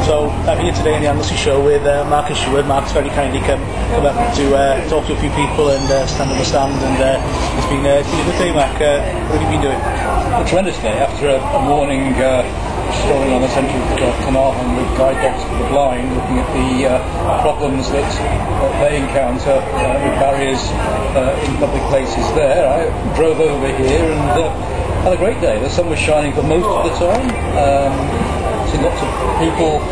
So I'm here today in the Anglesey show with Mark Isherwood. Mark's very kindly come up to talk to a few people and stand on the stand, and it's been a good day, Mark. What have you been doing? A tremendous day after a morning strolling on the central canal and with guide dogs for the blind, looking at the problems that they encounter with barriers in public places there. I drove over here and had a great day. The sun was shining for most of the time. Seen lots of people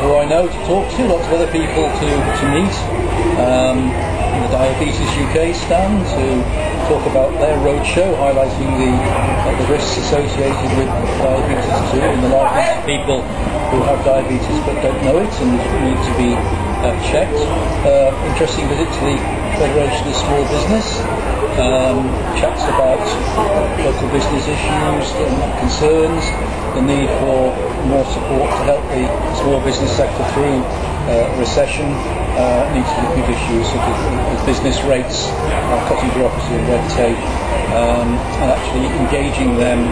who I know to talk to, lots of other people to meet. The Diabetes UK stand to talk about their roadshow, highlighting the risks associated with diabetes too, and the lives of people who have diabetes but don't know it and need to be checked. Interesting visit to the Federation of Small Business. Chats about local business issues and concerns, the need for more support to help the small business sector through recession, needs to look at issues such as business rates, cutting bureaucracy and red tape, and actually engaging them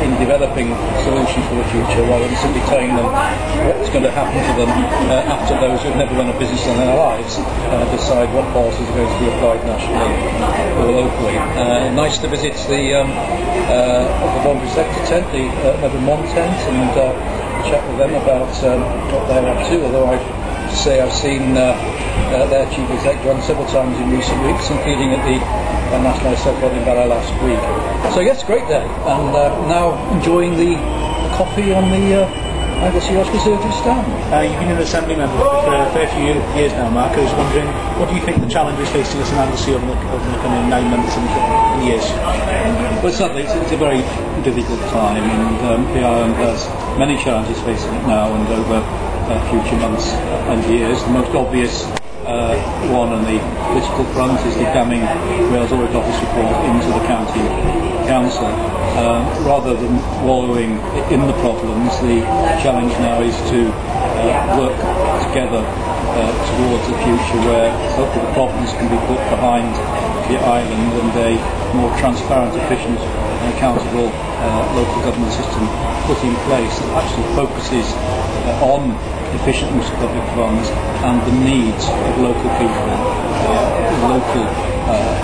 in developing solutions for the future rather than simply telling them what's going to happen to them after those who've never run a business in their lives decide what policies are going to be applied nationally or locally. Nice to visit the voluntary sector tent, the Lebanon 1 tent, and chat with them about what they're up to, although I have to say I've seen their chief exec run several times in recent weeks, including at the National Assembly in Barra last week. So yes, great day, and now enjoying the coffee on the Anglesey Conservative stand. You've been an Assembly member for a fair few years now, Mark. I was wondering, what do you think the challenges facing us in Anglesey over the coming 9 months and years? Well, certainly it's a very difficult time, and the island has many challenges facing it now and over future months and years. The most obvious one on the political front is the damning Wales Audit Office report into the County Council. Rather than wallowing in the problems, the challenge now is to work together towards a future where hopefully the problems can be put behind the island and a more transparent, efficient and accountable local government system put in place that actually focuses on efficient use of public funds and the needs of local people, local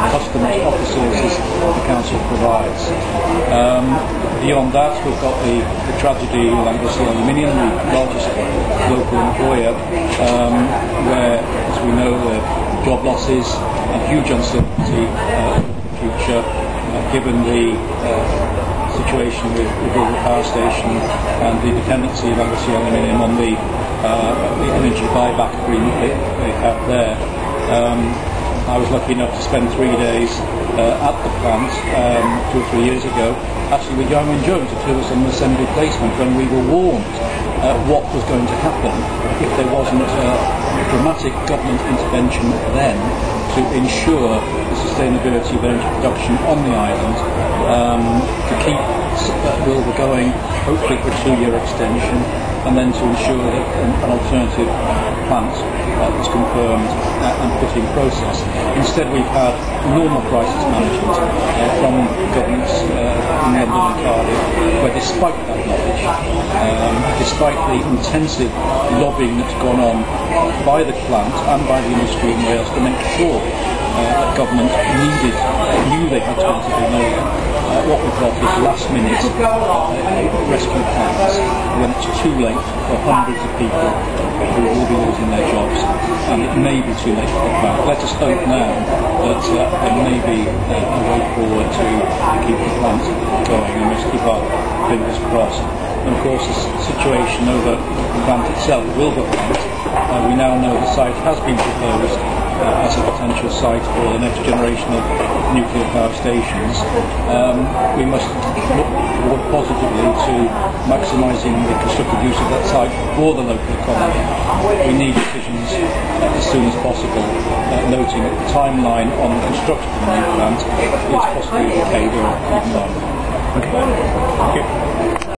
customers of the services the council provides. Beyond that, we've got the tragedy of Anglesey Aluminium, the largest local employer, where, as we know, there are job losses and huge uncertainty for the future, given the situation with the power station and the dependency of Anglesey Aluminium on the energy buyback agreement they have there. I was lucky enough to spend 3 days at the plant 2 or 3 years ago, actually with Young Jones, who was an assembly placement, when we were warned what was going to happen if there wasn't a dramatic government intervention then to ensure the sustainability of energy production on the island, to keep Wilbur going, hopefully for a 2-year extension, and then to ensure that an alternative plant was confirmed and put in process. Instead, we've had normal crisis management from governments in London and Cardiff, where despite that knowledge, despite the intensive lobbying that's gone on by the plant and by the industry in Wales to make sure that government knew they had to intervene, what we've got is last-minute rescue plans when it's too late for hundreds of people who will be losing their jobs, and it may be too late for the plant. Let us hope now that there may be a way forward to keep the plant going, and let's keep our fingers crossed. And of course, the situation over the plant itself, the Wilbur plant, we now know the site has been proposed as a potential site for the next generation of nuclear power stations. We must look forward positively to maximising the constructive use of that site for the local economy. We need decisions as soon as possible, noting that the timeline on the construction of the new plant is possibly a decade or even longer. Okay. Thank you.